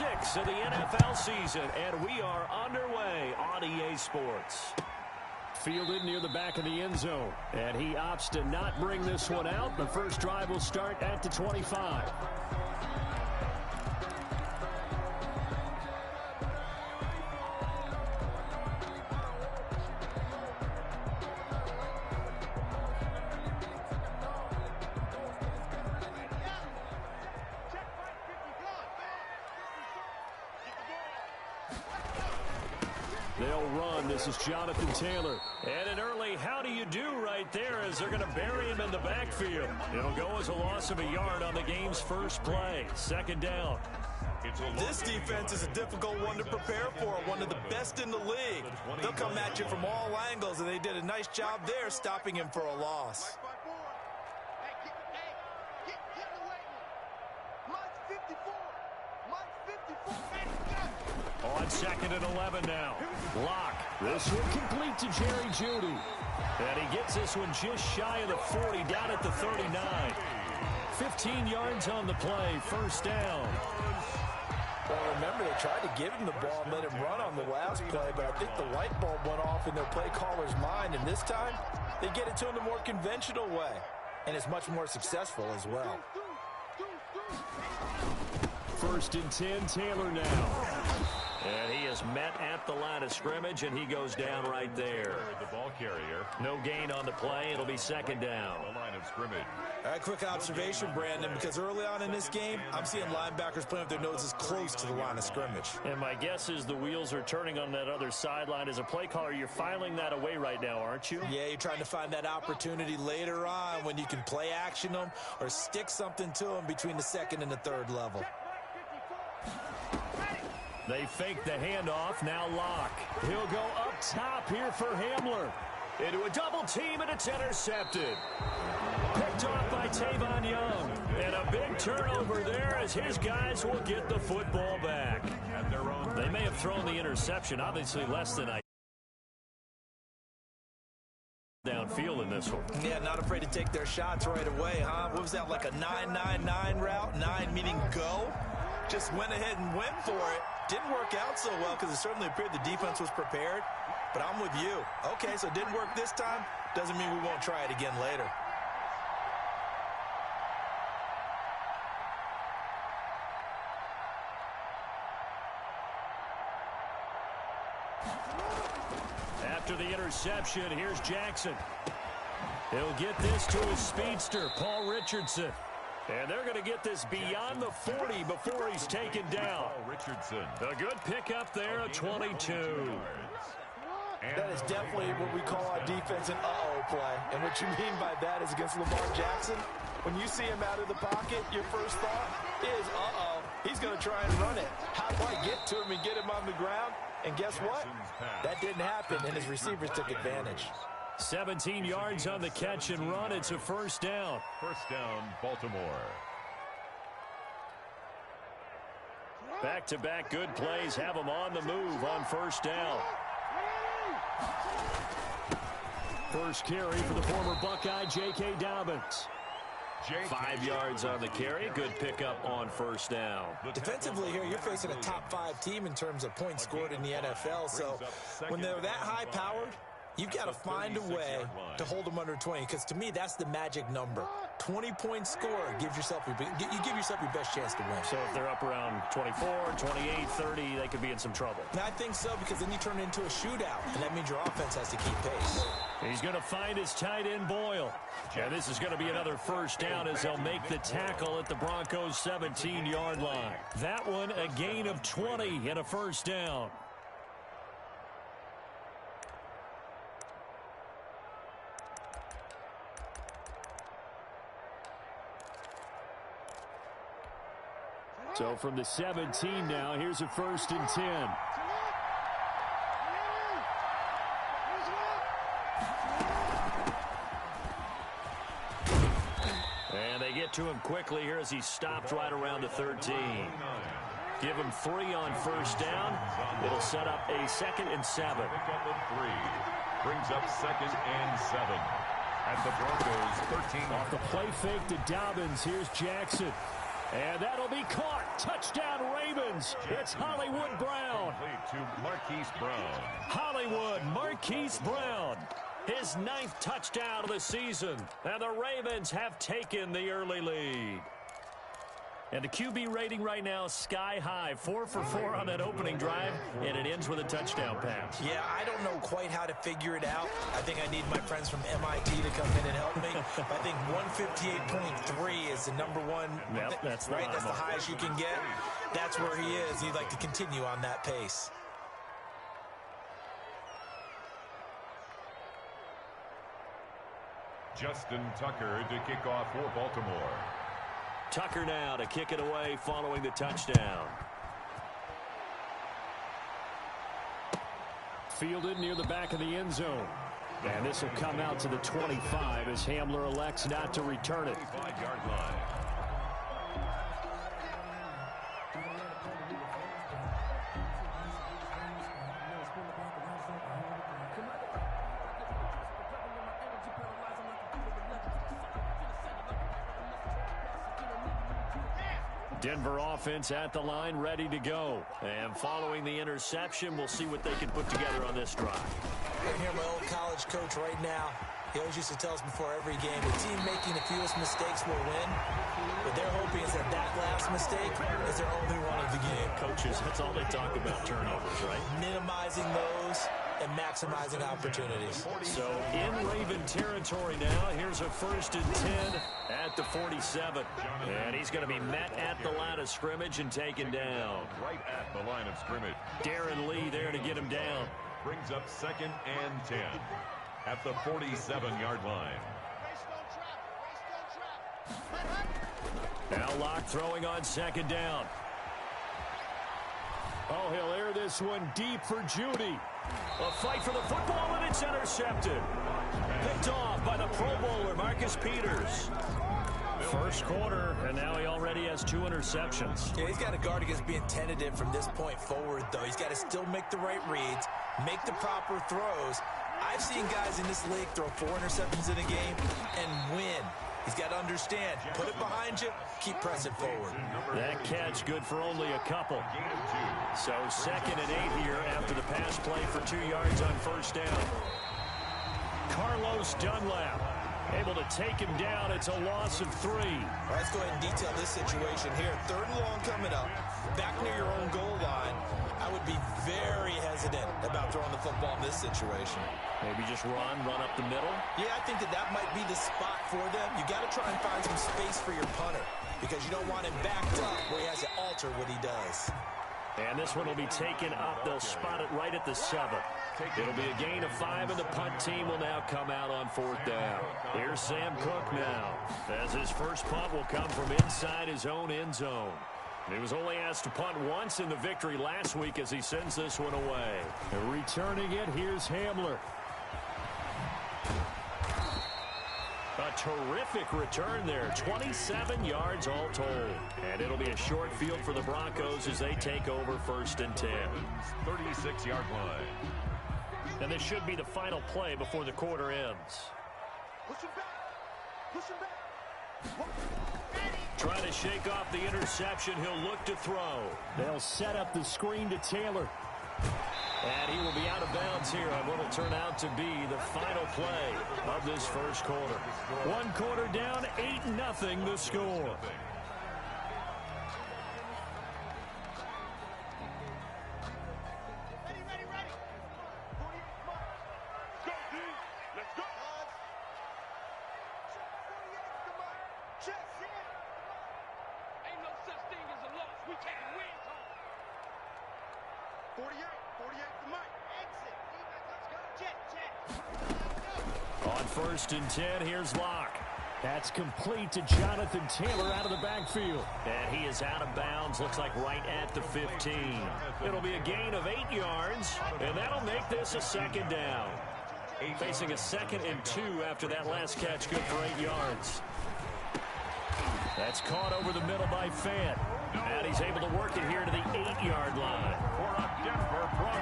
6 of the NFL season, and we are underway on EA Sports. Fielded near the back of the end zone, and he opts to not bring this one out. The first drive will start at the 25. They'll run. This is Jonathan Taylor. And an early how do you do right there as they're going to bury him in the backfield. It'll go as a loss of a yard on the game's first play. Second down. This defense is a difficult one to prepare for, one of the best in the league. They'll come at you from all angles, and they did a nice job there stopping him for a loss. On second and 11 now. Lock. This one complete to Jerry Jeudy. And he gets this one just shy of the 40, down at the 39. 15 yards on the play, first down. Well, remember, they tried to give him the ball and let him run on the last play, but I think the light bulb went off in their play caller's mind, and this time they get it to him the more conventional way, and it's much more successful as well. First and 10, Taylor now. And he is met at the line of scrimmage, and he goes down right there. The ball carrier. No gain on the play. It'll be second down. The line of scrimmage. All right, quick observation, Brandon, because early on in this game, I'm seeing linebackers playing with their noses close to the line of scrimmage. And my guess is the wheels are turning on that other sideline. As a play caller, you're filing that away right now, aren't you? Yeah, you're trying to find that opportunity later on when you can play action them or stick something to them between the second and the third level. They fake the handoff. Now Lock. He'll go up top here for Hamler. Into a double team, and it's intercepted. Picked off by Tavon Young. And a big turnover there as his guys will get the football back. At their own. They may have thrown the interception, obviously less than I downfield in this one. Yeah, not afraid to take their shots right away, huh? What was that, like a 9-9-9 route? 9 meaning go? Just went ahead and went for it. Didn't work out so well because it certainly appeared the defense was prepared. But I'm with you. Okay, so it didn't work this time. Doesn't mean we won't try it again later. After the interception, here's Jackson. He'll get this to his speedster, Paul Richardson. And they're going to get this beyond the 40 before he's taken down. Richardson. A good pickup there, a 22. That is definitely what we call our defense an uh-oh play. And what you mean by that is against Lamar Jackson, when you see him out of the pocket, your first thought is, uh-oh, he's going to try and run it. How do I get to him and get him on the ground? And guess what? That didn't happen, and his receivers took advantage. 17 yards on the catch and run. It's a first down. First down, Baltimore. Back-to-back good plays have them on the move on first down. First carry for the former Buckeye, J.K. Dobbins. 5 yards on the carry. Good pickup on first down. Defensively here, you're facing a top-5 team in terms of points scored in the NFL. So when they're that high-powered, you've got to find a way to hold them under 20, because to me, that's the magic number. 20-point score gives yourself you give yourself your best chance to win. So if they're up around 24, 28, 30, they could be in some trouble. And I think so, because then you turn it into a shootout, and that means your offense has to keep pace. He's going to find his tight end, Boyle. And this is going to be another first down as they'll make the tackle at the Broncos' 17-yard line. That one, a gain of 20 and a first down. So from the 17 now, here's a first and 10. And they get to him quickly here as he stopped right around the 13. Give him 3 on first down. It'll set up a 2nd and 7. Pickup of 3. Brings up 2nd and 7. At the Broncos 13. Off the play fake to Dobbins, here's Jackson. And that'll be caught. Touchdown, Ravens. returns. It's Hollywood Brown. To Marquise Brown. Hollywood Marquise Brown. His 9th touchdown of the season. And the Ravens have taken the early lead. And the QB rating right now is sky high. 4 for 4 on that opening drive, and it ends with a touchdown pass. Yeah, I don't know quite how to figure it out. I think I need my friends from MIT to come in and help me. I think 158.3 is the number one. Yep, that's right. That's the highest you can get. That's where he is. He'd like to continue on that pace. Justin Tucker to kick off for Baltimore. Tucker now to kick it away following the touchdown. Fielded near the back of the end zone. And this will come out to the 25 as Hamler elects not to return it. 5-yard line. Denver offense at the line, ready to go. And following the interception, we'll see what they can put together on this drive. I hear my old college coach right now. He always used to tell us before every game, the team making the fewest mistakes will win. What they're hoping is that last mistake is their only one of the game. Coaches, that's all they talk about, turnovers, right? Minimizing those and maximizing opportunities. So in Raven territory now, here's a 1st and 10 at the 47. And he's going to be met at the line of scrimmage and taken down. Right at the line of scrimmage. Darren Lee there to get him down. Brings up 2nd and 10 at the 47-yard line. Now Locke throwing on 2nd down. Oh, he'll air this one deep for Judy. A fight for the football, and it's intercepted. Picked off by the Pro Bowler, Marcus Peters. First quarter, and now he already has 2 interceptions. Yeah, he's got to guard against being tentative from this point forward, though. He's got to still make the right reads, make the proper throws. I've seen guys in this league throw 4 interceptions in a game and win. He's got to understand, put it behind you, keep pressing forward. That catch good for only a couple. So 2nd and 8 here after the pass play for 2 yards on 1st down. Carlos Dunlap able to take him down. It's a loss of 3. Well, let's go ahead and detail this situation here. 3rd and long coming up, back near your own goal line. I would be very hesitant about throwing the football in this situation. Maybe just run up the middle? Yeah, I think that might be the spot for them. You got to try and find some space for your punter because you don't want him backed up where he has to alter what he does. And this one will be taken up. They'll spot it right at the 7. It'll be a gain of 5, and the punt team will now come out on 4th down. Here's Sam Cook now, as his first punt will come from inside his own end zone. He was only asked to punt once in the victory last week as he sends this one away. And returning it, here's Hamler. A terrific return there. 27 yards all told. And it'll be a short field for the Broncos as they take over 1st and 10. 36-yard line. And this should be the final play before the quarter ends. Push him back. Push him back. Trying to shake off the interception. He'll look to throw. They'll set up the screen to Taylor. And he will be out of bounds here on what will turn out to be the final play of this first quarter. 1 quarter down, 8-0 the score. On 1st and 10, here's Locke. That's complete to Jonathan Taylor out of the backfield. And he is out of bounds, looks like right at the 15. It'll be a gain of 8 yards, and that'll make this a 2nd down. Facing a 2nd and 2 after that last catch, good for 8 yards. That's caught over the middle by Fant. And he's able to work it here to the 8-yard line.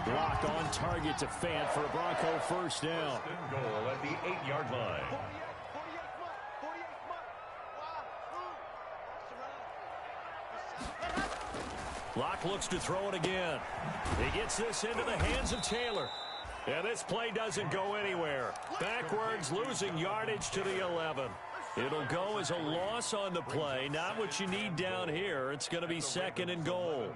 Blocked on target to Fant for a Bronco first down. Goal at the 8-yard line. Locke looks to throw it again. He gets this into the hands of Taylor. And this play doesn't go anywhere. Backwards, losing yardage to the 11. It'll go as a loss on the play. Not what you need down here. It's going to be 2nd and goal.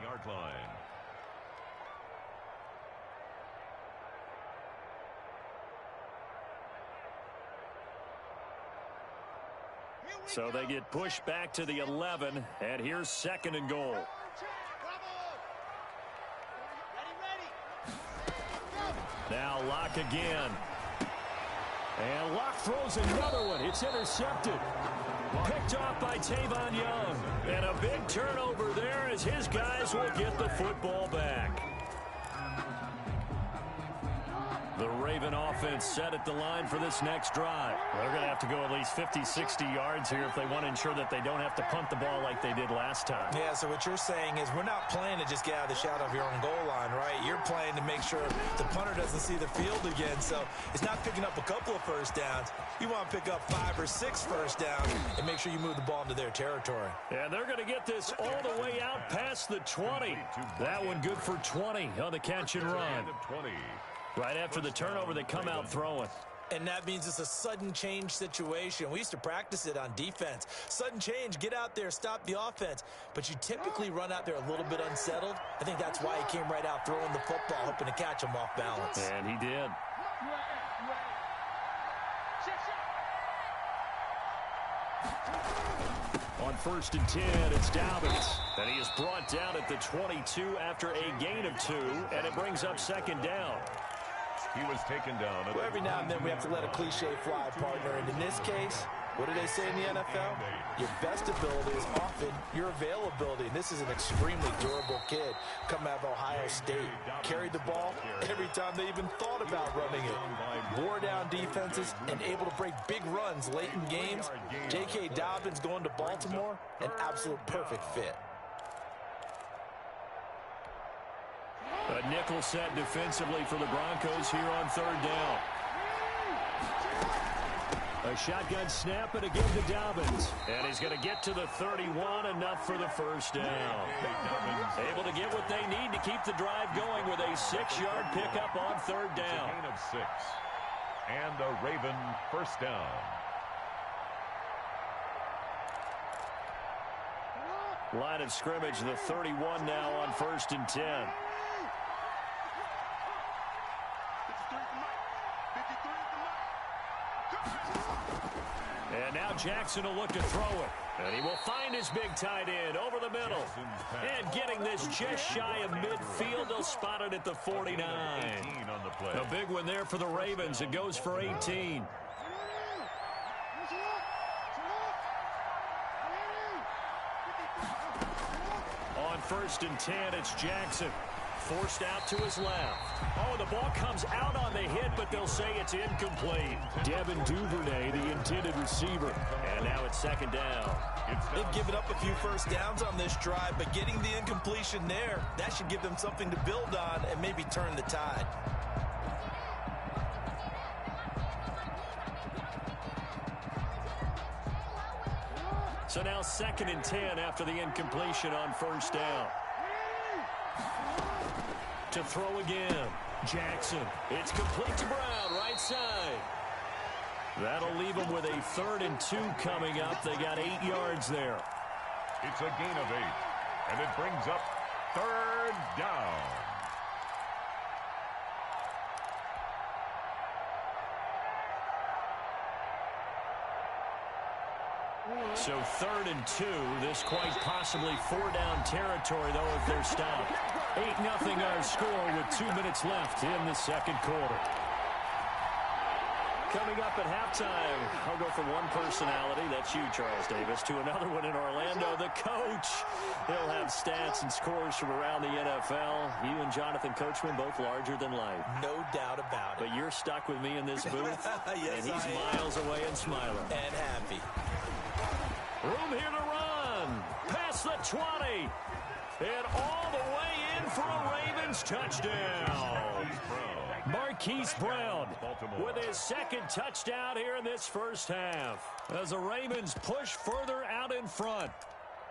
So they get pushed back to the 11, and here's 2nd and goal. Now Locke again. And Locke throws another one. It's intercepted. Picked off by Tavon Young. And a big turnover there as his guys will get the football back. The Raven offense set at the line for this next drive. They're going to have to go at least 50, 60 yards here if they want to ensure that they don't have to punt the ball like they did last time. Yeah, so what you're saying is we're not playing to just get out of the shadow of your own goal line, right? You're playing to make sure the punter doesn't see the field again. So it's not picking up a couple of first downs. You want to pick up 5 or 6 first downs and make sure you move the ball into their territory. And they're going to get this all the way out past the 20. That one good for 20 on the catch and run. Right after the turnover, they come out throwing. And that means it's a sudden change situation. We used to practice it on defense. Sudden change, get out there, stop the offense. But you typically run out there a little bit unsettled. I think that's why he came right out throwing the football, hoping to catch him off balance. And he did. On 1st and 10, it's Dobbins. And he is brought down at the 22 after a gain of 2. And it brings up 2nd down. He was taken down. Well, every now and then we have to let a cliche fly, partner. And in this case, what do they say in the NFL? Your best ability is often your availability. And this is an extremely durable kid coming out of Ohio State. Carried the ball every time they even thought about running it. Wore down defenses and able to break big runs late in games. J.K. Dobbins going to Baltimore, an absolute perfect fit. A nickel set defensively for the Broncos here on 3rd down. A shotgun snap and again to Dobbins. And he's going to get to the 31, enough for the first down. Able to get what they need to keep the drive going with a 6-yard pickup on 3rd down. A gain of 6. And a Raven first down. Line of scrimmage, the 31 now on 1st and 10. And now Jackson will look to throw it. And he will find his big tight end over the middle. And getting this just shy of midfield, they'll spot it at the 49. A big one there for the Ravens. It goes for 18. On 1st and 10, it's Jackson. Forced out to his left. Oh, the ball comes out on the hit, but they'll say it's incomplete. Devin Duvernay, the intended receiver. And now it's 2nd down. They've given up a few first downs on this drive, but getting the incompletion there, that should give them something to build on and maybe turn the tide. So now 2nd and 10 after the incompletion on 1st down. To throw again. Jackson. It's complete to Brown, right side. That'll leave them with a 3rd and 2 coming up. They got 8 yards there. It's a gain of 8. And it brings up 3rd down. So 3rd and 2. This quite possibly 4-down territory, though, if they're stopped. 8-0 our score with 2 minutes left in the 2nd quarter. Coming up at halftime, I'll go from one personality, that's you, Charles Davis, to another one in Orlando, the coach. He'll have stats and scores from around the NFL. You and Jonathan Coachman, both larger than life. No doubt about it. But you're stuck with me in this booth, yes, and he's miles away and smiling. And happy. Room here to run. Past the 20. And all the way in for a Ravens touchdown. Marquise Brown with his 2nd touchdown here in this first half. As the Ravens push further out in front.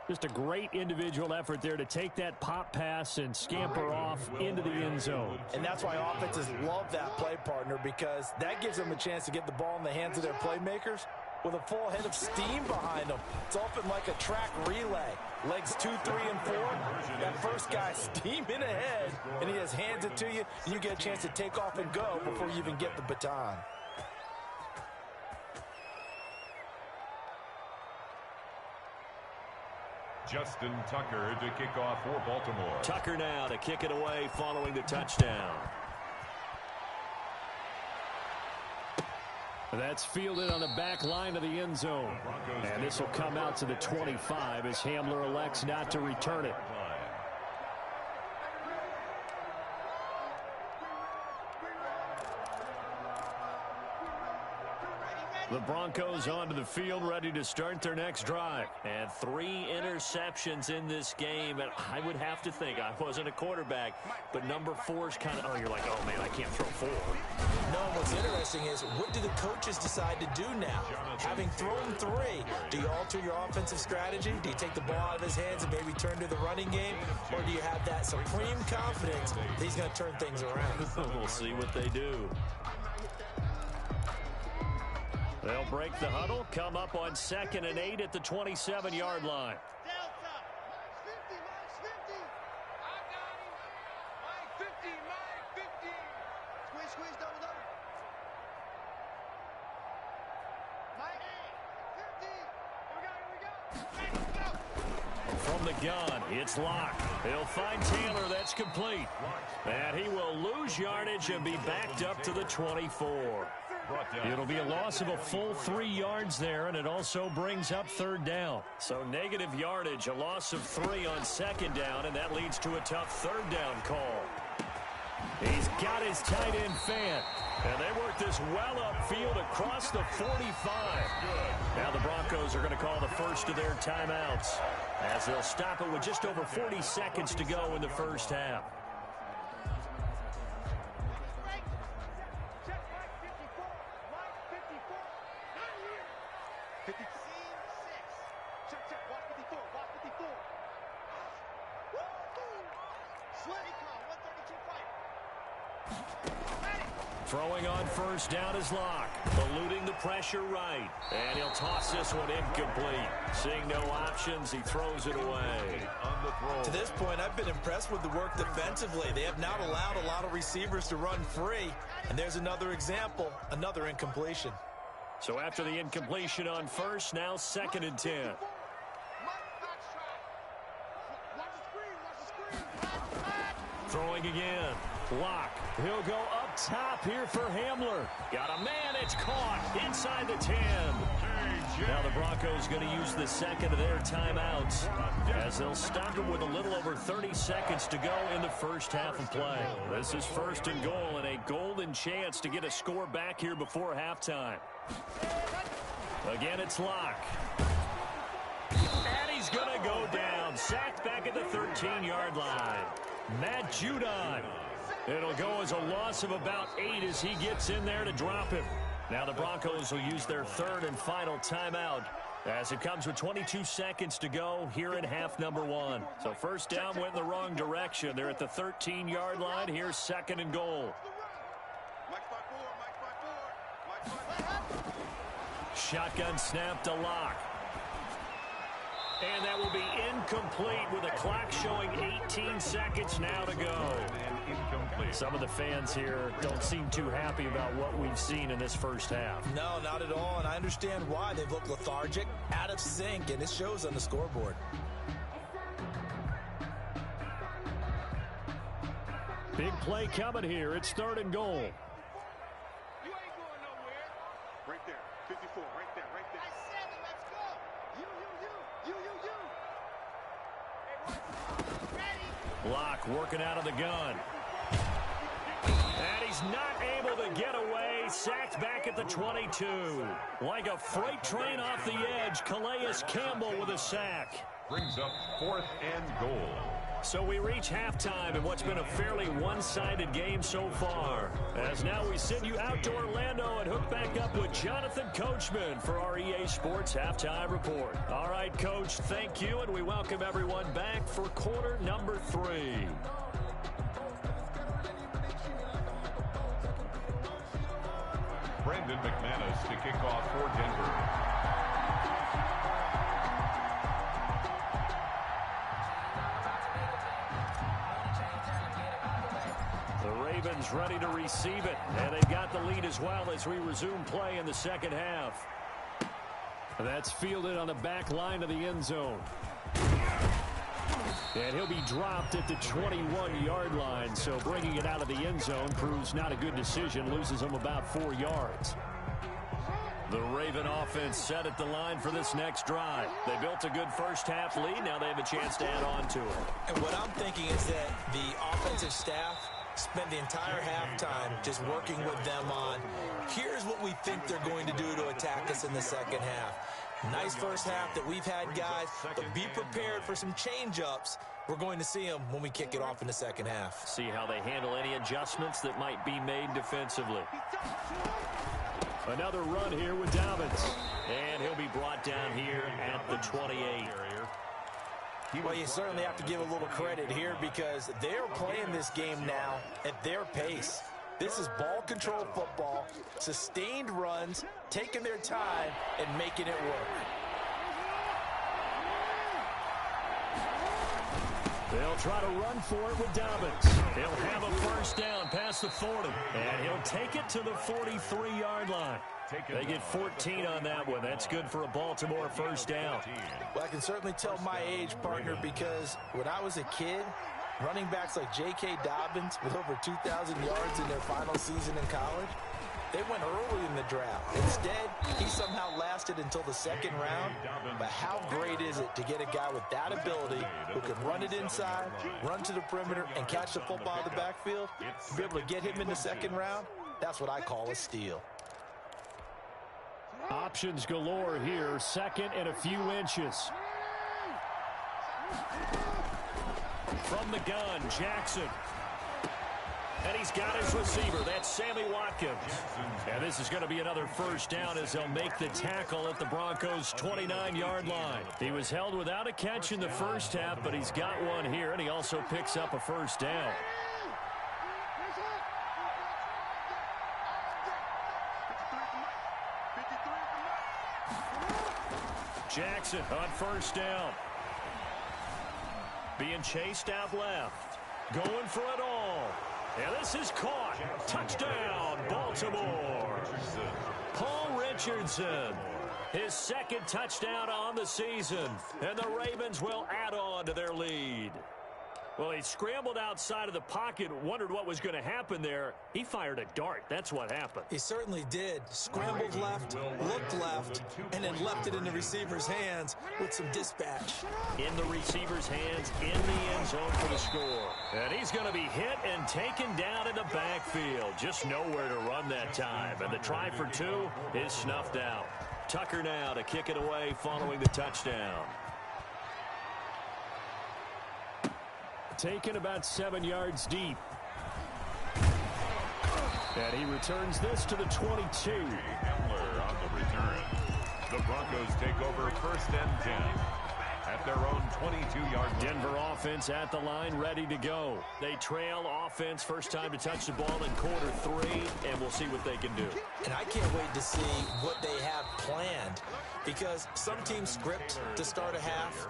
Just a great individual effort there to take that pop pass and scamper off into the end zone. And that's why offenses love that play, partner, because that gives them a chance to get the ball in the hands of their playmakers with a full head of steam behind them. It's often like a track relay. Legs 2, 3, and 4. That first guy steaming ahead, and he just hands it to you, and you get a chance to take off and go before you even get the baton. Justin Tucker to kick off for Baltimore. Tucker now to kick it away following the touchdown. That's fielded on the back line of the end zone. And this will come out to the 25 as Hamler elects not to return it. The Broncos onto the field, ready to start their next drive. And 3 interceptions in this game. And I would have to think, I wasn't a quarterback, but number 4 is kind of, oh, you're like, oh, man, I can't throw 4. No, what's interesting is, what do the coaches decide to do now? Having thrown 3, do you alter your offensive strategy? Do you take the ball out of his hands and maybe turn to the running game? Or do you have that supreme confidence that he's going to turn things around? We'll see what they do. They'll break the huddle, come up on 2nd and 8 at the 27-yard line. Delta. 50, Mike 50. I got him. Mike 50, Mike 50. Squeeze, squeeze, double, double. Mike 50. Here we go. From the gun, it's Locke. He'll find Taylor. That's complete. And he will lose yardage and be backed up to the 24. It'll be a loss of a full 3 yards there, and it also brings up 3rd down. So negative yardage, a loss of 3 on 2nd down, and that leads to a tough 3rd down call. He's got his tight end fan, and they work this well upfield across the 45. Now the Broncos are going to call the first of their timeouts as they'll stop it with just over 40 seconds to go in the first half. Throwing on first down is Locke, eluding the pressure right. And he'll toss this one incomplete. Seeing no options, he throws it away. To this point, I've been impressed with the work defensively. They have not allowed a lot of receivers to run free. And there's another example, another incompletion. So after the incompletion on first, now 2nd and 10. Throwing again. Locke. He'll go up top here for Hamler. Got a man. It's caught inside the 10. Now the Broncos going to use the 2nd of their timeouts as they'll stop it with a little over 30 seconds to go in the first half of play. This is 1st and goal and a golden chance to get a score back here before halftime. Again, it's Locke. And he's going to go down. Sacked back at the 13-yard line. Matt Judon. It'll go as a loss of about 8 as he gets in there to drop him. Now the Broncos will use their 3rd and final timeout as it comes with 22 seconds to go here in half number 1. So first down went in the wrong direction. They're at the 13-yard line. Here's 2nd and goal. Shotgun snap to Locke. And that will be incomplete with a clock showing 18 seconds now to go. Some of the fans here don't seem too happy about what we've seen in this first half. No, not at all, and I understand why. They've looked lethargic, out of sync, and it shows on the scoreboard. Big play coming here. It's 3rd and goal. You ain't going nowhere. Right there. 54. Right there. Right there. I said it. Let's go. You. Ready. Locke working out of the gun. And he's not able to get away. Sacked back at the 22. Like a freight train off the edge, Calais Campbell with a sack. Brings up 4th and goal. So we reach halftime in what's been a fairly one-sided game so far. As now we send you out to Orlando and hook back up with Jonathan Coachman for our EA Sports Halftime Report. All right, Coach, thank you, and we welcome everyone back for quarter number 3. Brandon McManus to kick off for Denver. Ravens ready to receive it, and they've got the lead as well as we resume play in the second half. That's fielded on the back line of the end zone. And he'll be dropped at the 21-yard line, so bringing it out of the end zone proves not a good decision, loses him about 4 yards. The Raven offense set at the line for this next drive. They built a good first-half lead. Now they have a chance to add on to it. And what I'm thinking is that the offensive staff spend the entire halftime just working with them on, here's what we think they're going to do to attack us in the second half. Nice first half that we've had, guys, but be prepared for some change-ups. We're going to see them when we kick it off in the second half. See how they handle any adjustments that might be made defensively. Another run here with Dobbins. And he'll be brought down here at the 28. Well, you certainly have to give a little credit here because they're playing this game now at their pace. This is ball control football, sustained runs, taking their time, and making it work. They'll try to run for it with Dobbins. He'll have a first down past the 40, and he'll take it to the 43-yard line. They get 14 on that one. That's good for a Baltimore first down. Well, I can certainly tell my age, partner, because when I was a kid, running backs like J.K. Dobbins with over 2,000 yards in their final season in college, they went early in the draft. Instead, he somehow lasted until the second round. But how great is it to get a guy with that ability who can run it inside, run to the perimeter, and catch the football in the backfield? To be able to get him in the second round, that's what I call a steal. Options galore here, second and a few inches. From the gun, Jackson. And he's got his receiver. That's Sammy Watkins. And this is going to be another first down as they'll make the tackle at the Broncos' 29-yard line. He was held without a catch in the first half, but he's got one here, and he also picks up a first down. Jackson on first down. Being chased out left. Going for it all. And this is caught. Touchdown, Baltimore. Paul Richardson. His second touchdown on the season. And the Ravens will add on to their lead. Well, he scrambled outside of the pocket, wondered what was going to happen there. He fired a dart. That's what happened. He certainly did. Scrambled left, looked left, and then left it in the receiver's hands with some dispatch. In the receiver's hands, in the end zone for the score. And he's going to be hit and taken down in the backfield. Just nowhere to run that time. And the try for two is snuffed out. Tucker now to kick it away following the touchdown. Taken about 7 yards deep. And he returns this to the 22. Hamler on the return. The Broncos take over first and 10 at their own 22-yard line. Denver offense at the line, ready to go. They trail offense, first time to touch the ball in quarter 3, and we'll see what they can do. And I can't wait to see what they have planned, because some teams script to start a half.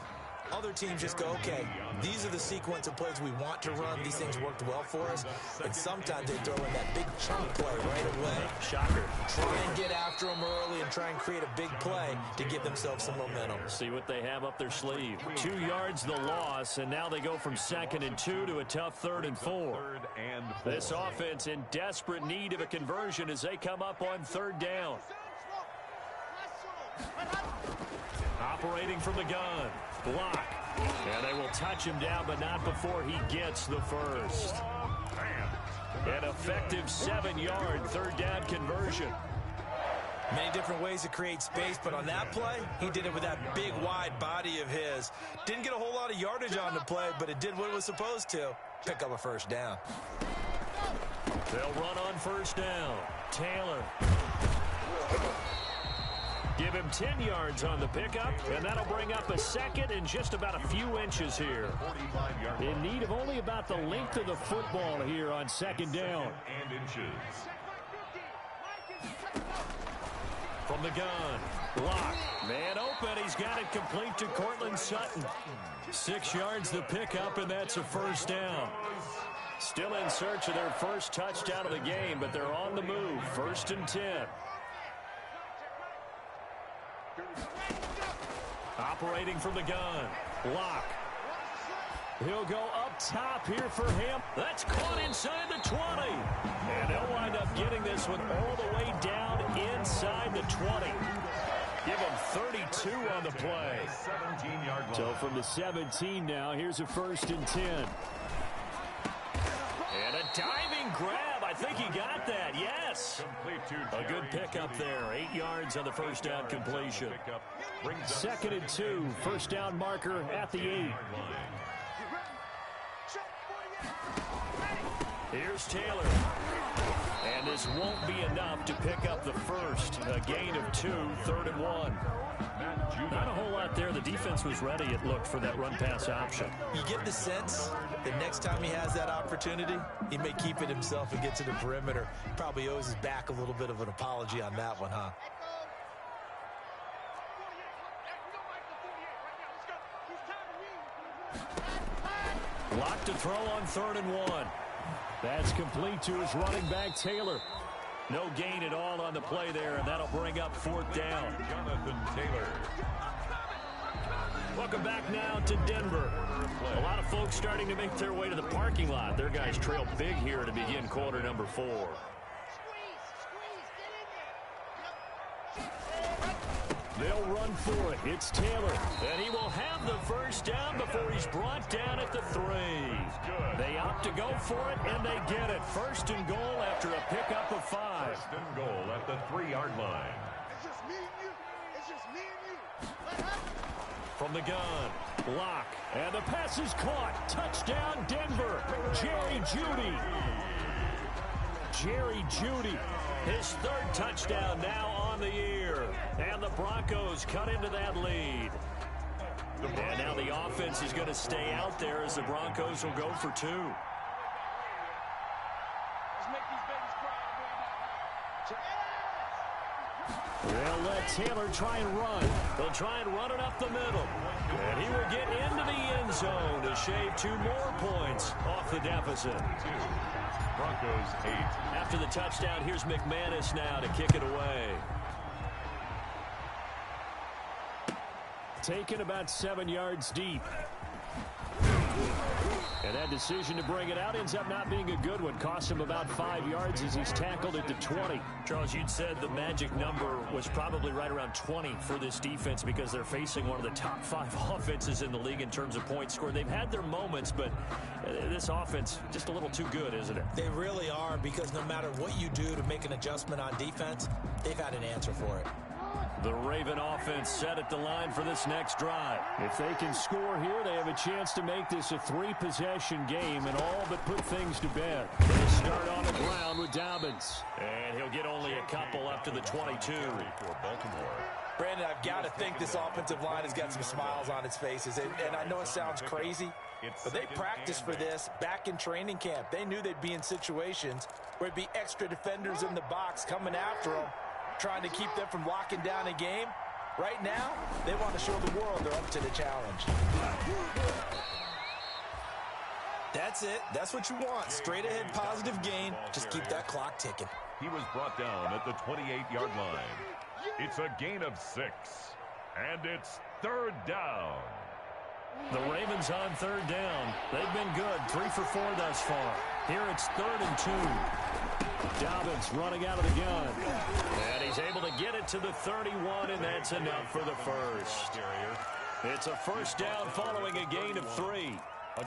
Other teams just go, okay, these are the sequence of plays we want to run. These things worked well for us. And sometimes they throw in that big chunk play right away. Shocker. Try and get after them early and try and create a big play to give themselves some momentum. See what they have up their sleeve. 2 yards the loss, and now they go from 2nd and 2 to a tough 3rd and 4. This offense in desperate need of a conversion as they come up on 3rd down. Operating from the gun. Block. And they will touch him down, but not before he gets the first. An effective 7-yard 3rd down conversion. Many different ways to create space, but on that play, he did it with that big, wide body of his. Didn't get a whole lot of yardage on the play, but it did what it was supposed to. Pick up a first down. They'll run on first down. Taylor. Give him 10 yards on the pickup, and that'll bring up a second and just about a few inches here. In need of only about the length of the football here on second down. And inches. From the gun, Locke, man open, he's got it complete to Cortland Sutton. 6 yards the pickup, and that's a first down. Still in search of their first touchdown of the game, but they're on the move, 1st and 10. Operating from the gun, Locke. He'll go up top here for him. That's caught inside the 20. And they'll wind up getting this one all the way down inside the 20. Give him 32 on the play. 17-yard line. So from the 17 now, here's a 1st and 10. And a diving grab. I think he got that. Yes. A good pickup there. 8 yards on the first down completion. 2nd and 2. First down marker at the 8. Here's Taylor. And this won't be enough to pick up the first. A gain of 2, 3rd and 1. Not a whole lot there. The defense was ready, it looked, for that run-pass option. You get the sense that next time he has that opportunity, he may keep it himself and get to the perimeter. Probably owes his back a little bit of an apology on that one, huh? Locked to throw on 3rd and 1. That's complete to his running back, Taylor. No gain at all on the play there, and that'll bring up 4th down. Jonathan Taylor. Welcome back now to Denver. A lot of folks starting to make their way to the parking lot. Their guys trail big here to begin quarter number 4. They'll run for it. It's Taylor. And he will have the first down before he's brought down at the 3. They opt to go for it, and they get it. 1st and goal after a pickup of 5. 1st and goal at the 3-yard line. It's just me and you. It's just me and you. From the gun, Locke. And the pass is caught. Touchdown, Denver. Jerry Jeudy. Jerry Jeudy. His 3rd touchdown now on the year. And the Broncos cut into that lead. And now the offense is going to stay out there as the Broncos will go for 2. Let's make these babies cry. They'll let Taylor try and run. They'll try and run it up the middle. And he will get into the end zone to shave 2 more points off the deficit. 2. Broncos 8. After the touchdown, here's McManus now to kick it away. Taken about 7 yards deep. And that decision to bring it out ends up not being a good one. Cost him about 5 yards as he's tackled at the 20. Charles, you'd said the magic number was probably right around 20 for this defense because they're facing one of the top 5 offenses in the league in terms of points scored. They've had their moments, but this offense just a little too good, isn't it? They really are, because no matter what you do to make an adjustment on defense, they've had an answer for it. The Raven offense set at the line for this next drive. If they can score here, they have a chance to make this a 3-possession game and all but put things to bed. They'll start on the ground with Dobbins. And he'll get only a couple up to the 22. For Baltimore. Brandon, I've got to think this offensive line has got some smiles on its faces. And I know it sounds crazy, but they practiced for this back in training camp. They knew they'd be in situations where it'd be extra defenders in the box coming after them, trying to keep them from locking down a game. Right now, they want to show the world they're up to the challenge. That's it. That's what you want. Straight ahead positive gain. Just keep that clock ticking. He was brought down at the 28-yard line. It's a gain of 6. And it's 3rd down. The Ravens on 3rd down. They've been good. 3 for 4 thus far. Here it's 3rd and 2. Dobbins running out of the gun. And he's able to get it to the 31, and that's enough for the first. It's a first down following a gain of 3.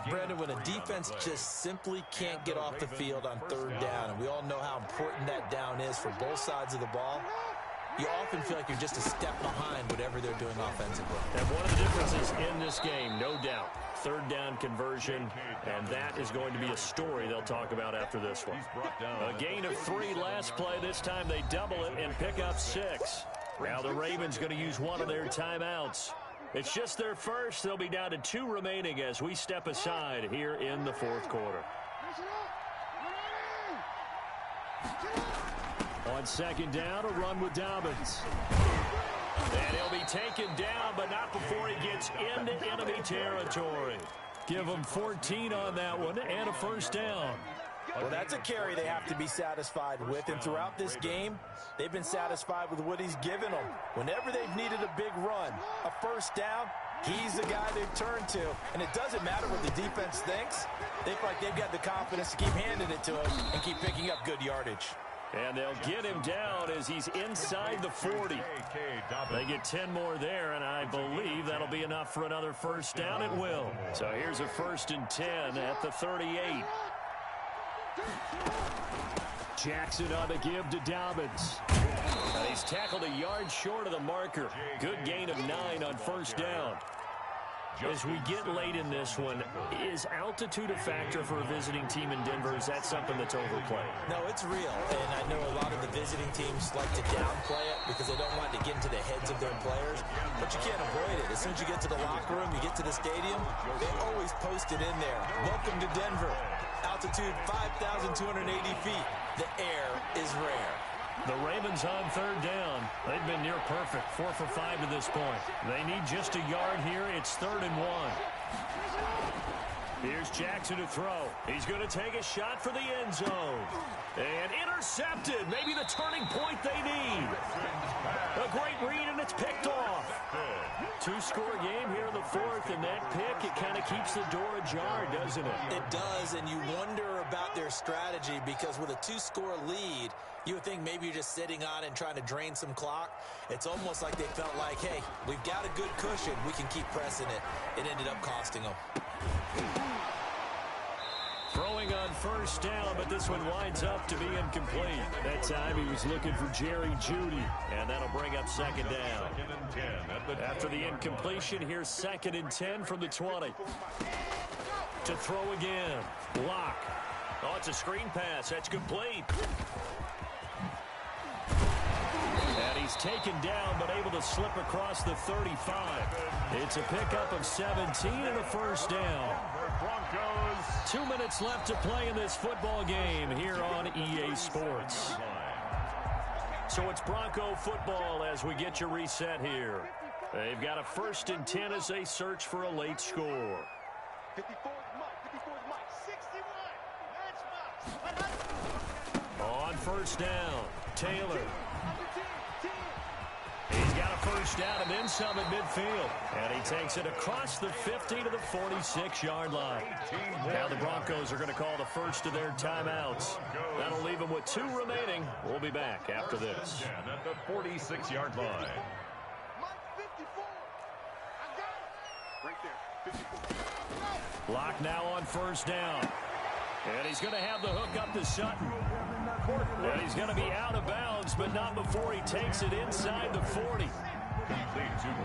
Brandon, when a defense just simply can't get off the field on 3rd down, and we all know how important that down is for both sides of the ball, you often feel like you're just a step behind whatever they're doing offensively. And one of the differences in this game, no doubt, third down conversion, and that is going to be a story they'll talk about after this one. A gain of 3 last play. This time they double it and pick up 6. Now the Ravens going to use one of their timeouts. It's just their first. They'll be down to 2 remaining as we step aside here in the fourth quarter. On second down, a run with Dobbins. And he'll be taken down, but not before he gets into enemy territory. Give him 14 on that one and a first down. Well, that's a carry they have to be satisfied with, and throughout this game, they've been satisfied with what he's given them. Whenever they've needed a big run, a first down, he's the guy they've turned to. And it doesn't matter what the defense thinks. They feel like they've got the confidence to keep handing it to him and keep picking up good yardage. And they'll get him down as he's inside the 40. They get 10 more there, and I believe that'll be enough for another first down. It will. So here's a 1st and 10 at the 38. Jackson on the give to Dobbins. And he's tackled a yard short of the marker. Good gain of 9 on first down. As we get late in this one, is altitude a factor for a visiting team in Denver? Is that something that's overplayed? No, it's real, and I know a lot of the visiting teams like to downplay it because they don't want to get into the heads of their players, but you can't avoid it. As soon as you get to the locker room, you get to the stadium, they always post it in there. Welcome to Denver. Altitude 5,280 feet. The air is rare. The Ravens on third down. They've been near perfect, 4 for 5 to this point. They need just a yard here. It's 3rd and 1. Here's Jackson to throw. He's going to take a shot for the end zone. And intercepted. Maybe the turning point they need. A great read, and it's picked off. 2-score game here in the 4th, and that pick, it kind of keeps the door ajar, doesn't it? It does, and you wonder about their strategy because with a 2-score lead, you would think maybe you're just sitting on and trying to drain some clock. It's almost like they felt like, hey, we've got a good cushion. We can keep pressing it. It ended up costing them. Throwing on first down, but this one winds up to be incomplete. That time he was looking for Jerry Jeudy, and that'll bring up 2nd down. After the incompletion, here's 2nd and 10 from the 20. To throw again. Lock. Oh, it's a screen pass. That's complete. And he's taken down, but able to slip across the 35. It's a pickup of 17 and a first down. 2 minutes left to play in this football game here on EA Sports. So it's Bronco football as we get you reset here. They've got a 1st and 10 as they search for a late score. 54 is Mike. 54 is Mike. 61. That's Mike. On first down, Taylor. He's got a first down and then some at midfield. And he takes it across the 50 to the 46-yard line. Now the Broncos are going to call the first of their timeouts. That'll leave them with 2 remaining. We'll be back after this. At the 46-yard line. Mike 54. I got it. Right there. 54. Lock now on first down. And he's going to have the hook up to Sutton. And he's going to be out of bounds, but not before he takes it inside the 40.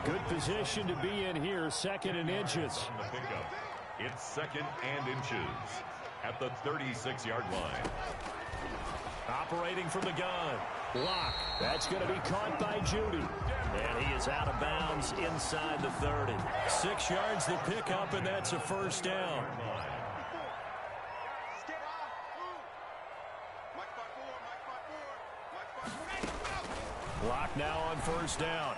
Good position to be in here, 2nd and inches. It's 2nd and inches at the 36-yard line. Operating from the gun. Lock. That's going to be caught by Jeudy. And he is out of bounds inside the 30. 6 yards the pickup, and that's a first down. Lock now on first down.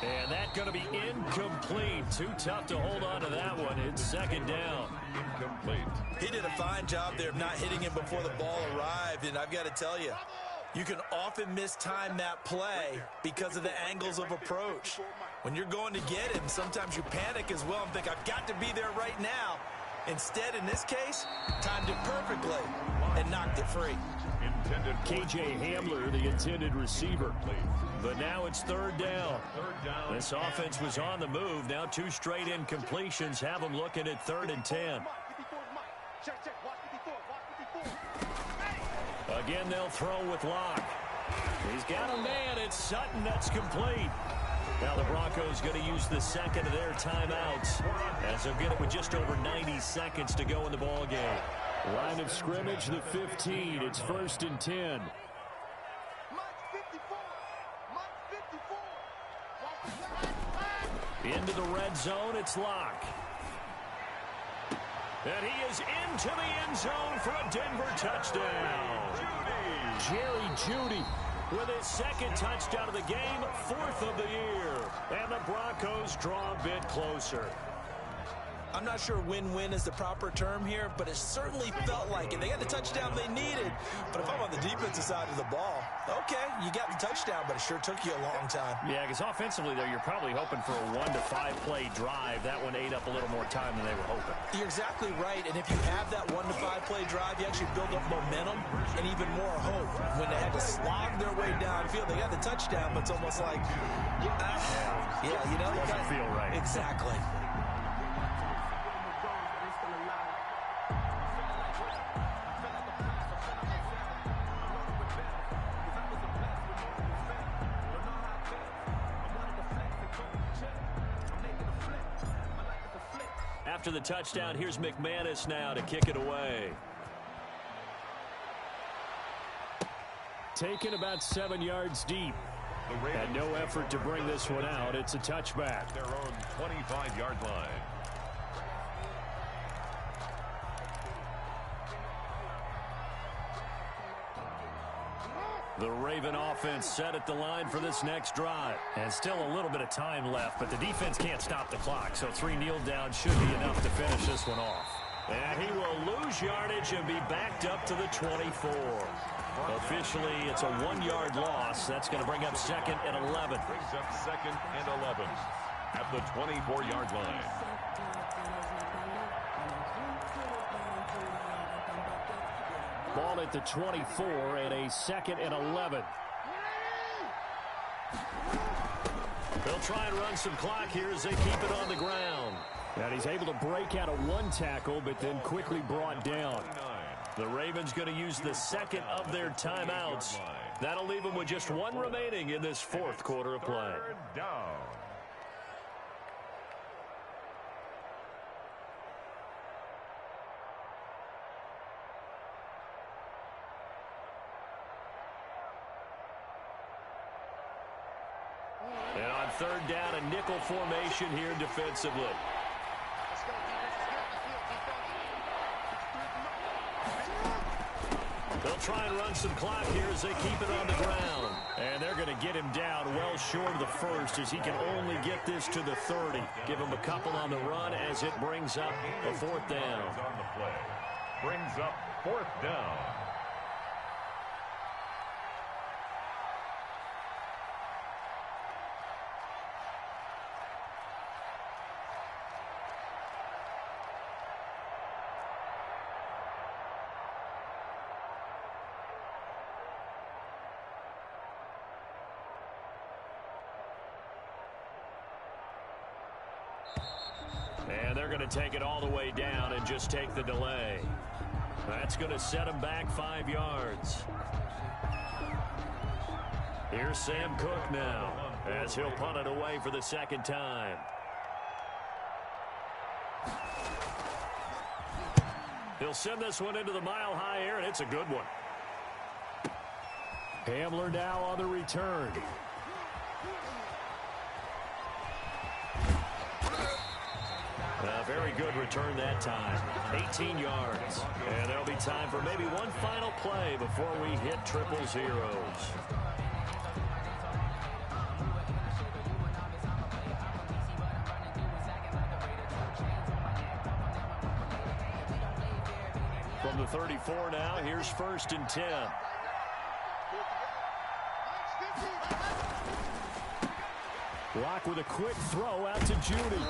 And that's going to be incomplete. Too tough to hold on to that one. It's 2nd down. Incomplete. He did a fine job there of not hitting him before the ball arrived, and I've got to tell you, you can often mistime that play because of the angles of approach. When you're going to get him, sometimes you panic as well and think, I've got to be there right now. Instead, in this case, timed it perfectly and knocked it free. KJ Hamler, the intended receiver. But now it's 3rd down. This offense was on the move. Now 2 straight incompletions have them looking at 3rd and 10. Again, they'll throw with Lock. He's got a man. It's Sutton. That's complete. Now the Broncos going to use the second of their timeouts as they'll get it with just over 90 seconds to go in the ball game. Line of scrimmage, the 15. It's 1st and 10. Into the red zone, it's Locke. And he is into the end zone for a Denver touchdown. Jerry Jeudy with his second touchdown of the game, 4th of the year. And the Broncos draw a bit closer. I'm not sure win-win is the proper term here, but it certainly felt like it. They got the touchdown they needed. But if I'm on the defensive side of the ball, okay, you got the touchdown, but it sure took you a long time. Yeah, because offensively, though, you're probably hoping for a 1 to 5 play drive. That one ate up a little more time than they were hoping. You're exactly right, and if you have that 1 to 5 play drive, you actually build up momentum and even more hope. When they had to slog their way downfield, they got the touchdown, but it's almost like, yeah, you know, doesn't feel right. Exactly. After the touchdown, here's McManus now to kick it away. Taken about 7 yards deep. And no effort to bring this one out. It's a touchback. Their own 25-yard line. The Raven offense set at the line for this next drive. And still a little bit of time left, but the defense can't stop the clock, so 3 kneel down should be enough to finish this one off. And he will lose yardage and be backed up to the 24. Officially, it's a 1-yard loss. That's going to bring up 2nd and 11. Brings up 2nd and 11 at the 24-yard line. Ball at the 24 and a 2nd and 11. They'll try and run some clock here as they keep it on the ground. And he's able to break out of 1 tackle, but then quickly brought down. The Ravens going to use the second of their timeouts. That'll leave them with just 1 remaining in this 4th quarter of play. Down. And on 3rd down, a nickel formation here defensively. They'll try and run some clock here as they keep it on the ground. And they're going to get him down well short of the 1st as he can only get this to the 30. Give him a couple on the run as it brings up a 4th down. On the play. Brings up 4th down. And they're going to take it all the way down and just take the delay. That's going to set him back 5 yards. Here's Sam Cook now as he'll punt it away for the 2nd time. He'll send this one into the mile-high air, and it's a good one. Hamler now on the return. A very good return that time. 18 yards. And there'll be time for maybe one final play before we hit triple zeros. From the 34 now, here's 1st and 10. Locke with a quick throw out to Jeudy.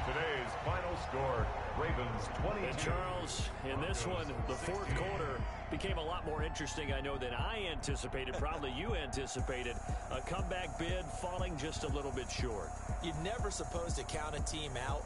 Today's final score, Ravens 22. And Charles, in this one, the 4th quarter became a lot more interesting, I know, than I anticipated. Probably you anticipated. A comeback bid falling just a little bit short. You're never supposed to count a team out